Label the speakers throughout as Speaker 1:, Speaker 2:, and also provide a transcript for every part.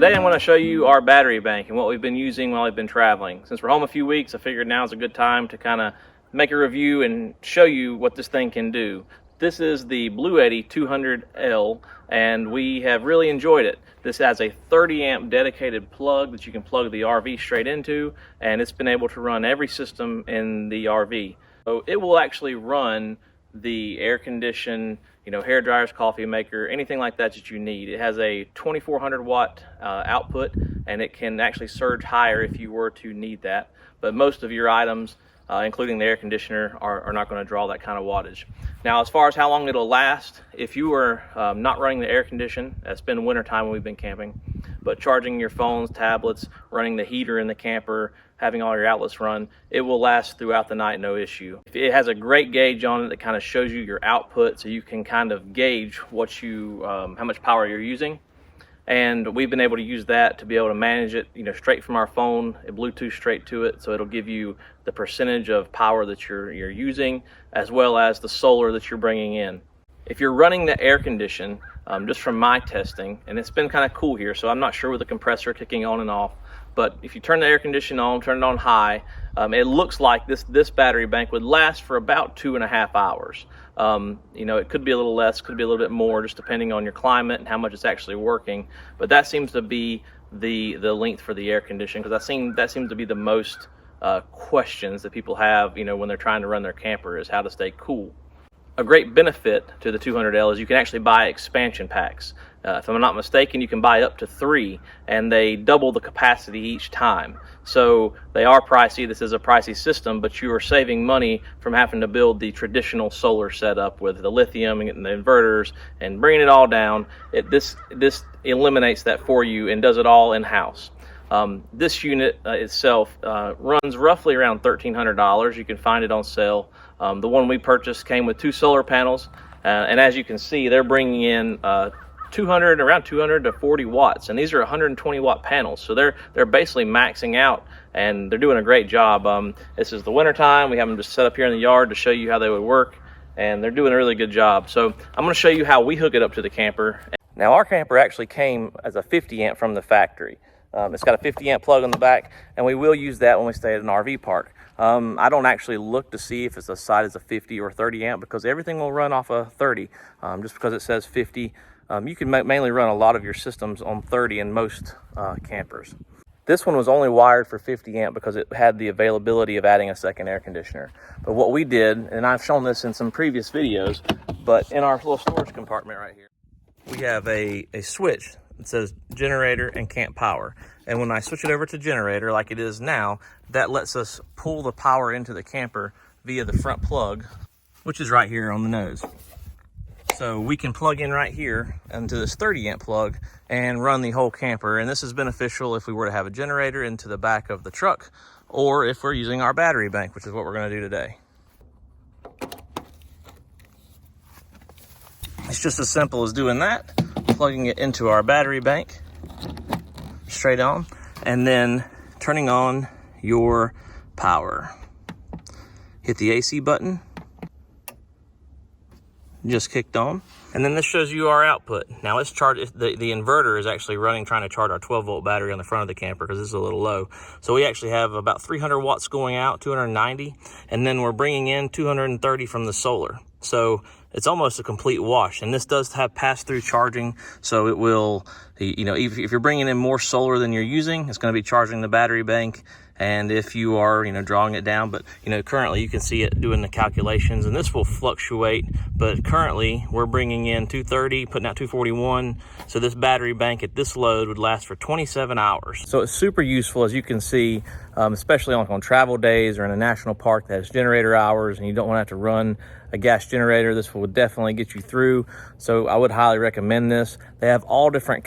Speaker 1: Today I'm going to show you our battery bank and what we've been using while we've been traveling. Since we're home a few weeks, I figured now is a good time to kind of make a review and show you what this thing can do. This is the Bluetti 200L and we have really enjoyed it. This has a 30 amp dedicated plug that you can plug the RV straight into, and it's been able to run every system in the RV. So it will actually run the air condition, hair dryers, coffee maker, anything like that that you need. It has a 2400 watt output, and it can actually surge higher if you were to need that. But most of your items, including the air conditioner, are not going to draw that kind of wattage. Now, as far as how long it'll last, if you were not running the air condition, it's been winter time when we've been camping, but charging your phones, tablets, running the heater in the camper, having all your outlets run, it will last throughout the night, no issue. It has a great gauge on it that kind of shows you your output, so you can kind of gauge what how much power you're using. And we've been able to use that to be able to manage it, straight from our phone, Bluetooth straight to it. So it'll give you the percentage of power that you're using, as well as the solar that you're bringing in. If you're running the air condition, just from my testing, and it's been kind of cool here, so I'm not sure with the compressor kicking on and off, but if you turn the air condition on, turn it on high, it looks like this battery bank would last for about 2.5 hours. It could be a little less, could be a little bit more, just depending on your climate and how much it's actually working. But that seems to be the length for the air condition, because that seems to be the most questions that people have, when they're trying to run their camper, is how to stay cool. A great benefit to the 200L is you can actually buy expansion packs. If I'm not mistaken, you can buy up to 3, and they double the capacity each time. So they are pricey. This is a pricey system, but you are saving money from having to build the traditional solar setup with the lithium and the inverters and bringing it all down. This eliminates that for you and does it all in-house. This unit itself runs roughly around $1,300. You can find it on sale. The one we purchased came with 2 solar panels, and as you can see, they're bringing in around 200 to 40 watts, and these are 120 watt panels, so they're basically maxing out, and they're doing a great job. This is the winter time. We have them just set up here in the yard to show you how they would work, and they're doing a really good job. So I'm going to show you how we hook it up to the camper. Now, our camper actually came as a 50 amp from the factory. It's got a 50 amp plug on the back, and we will use that when we stay at an RV park. I don't actually look to see if it's decided as a 50 or 30 amp, because everything will run off a 30. Just because it says 50, you can mainly run a lot of your systems on 30 in most campers. This one was only wired for 50 amp because it had the availability of adding a second air conditioner. But what we did, and I've shown this in some previous videos, but in our little storage compartment right here, we have a switch. It says generator and camp power. And when I switch it over to generator like it is now, that lets us pull the power into the camper via the front plug, which is right here on the nose. So we can plug in right here into this 30 amp plug and run the whole camper. And this is beneficial if we were to have a generator into the back of the truck, or if we're using our battery bank, which is what we're going to do today. It's just as simple as doing that, plugging it into our battery bank straight on, and then turning on your power. Hit the AC button, just kicked on, and then this shows you our output. Now it's charged. The inverter is actually running, trying to charge our 12 volt battery on the front of the camper, because this is a little low. So we actually have about 300 watts going out, 290, and then we're bringing in 230 from the solar. So it's almost a complete wash, and this does have pass-through charging, so it will, if you're bringing in more solar than you're using, it's going to be charging the battery bank. And if you are, drawing it down, but, currently you can see it doing the calculations, and this will fluctuate, but currently we're bringing in 230, putting out 241. So this battery bank at this load would last for 27 hours. So it's super useful, as you can see, especially on travel days or in a national park that has generator hours and you don't want to have to run a gas generator. This will definitely get you through. So I would highly recommend this. They have all different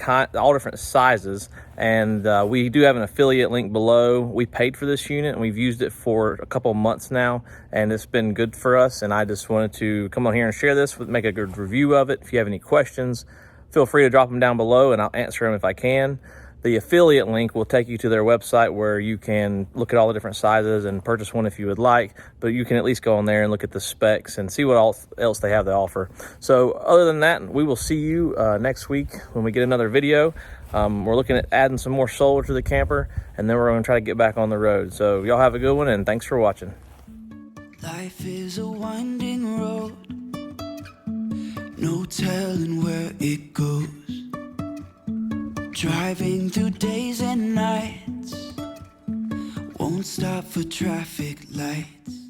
Speaker 1: sizes, and we do have an affiliate link below. We paid for this unit and we've used it for a couple months now, and it's been good for us. And I just wanted to come on here and share this, make a good review of it. If you have any questions, feel free to drop them down below and I'll answer them if I can. The affiliate link will take you to their website where you can look at all the different sizes and purchase one if you would like, but you can at least go on there and look at the specs and see what else they have to offer. So other than that, we will see you next week when we get another video. We're looking at adding some more solar to the camper, and then we're going to try to get back on the road. So y'all have a good one, and thanks for watching.
Speaker 2: Life is a winding road, no telling where it goes. Driving through days and nights, won't stop for traffic lights.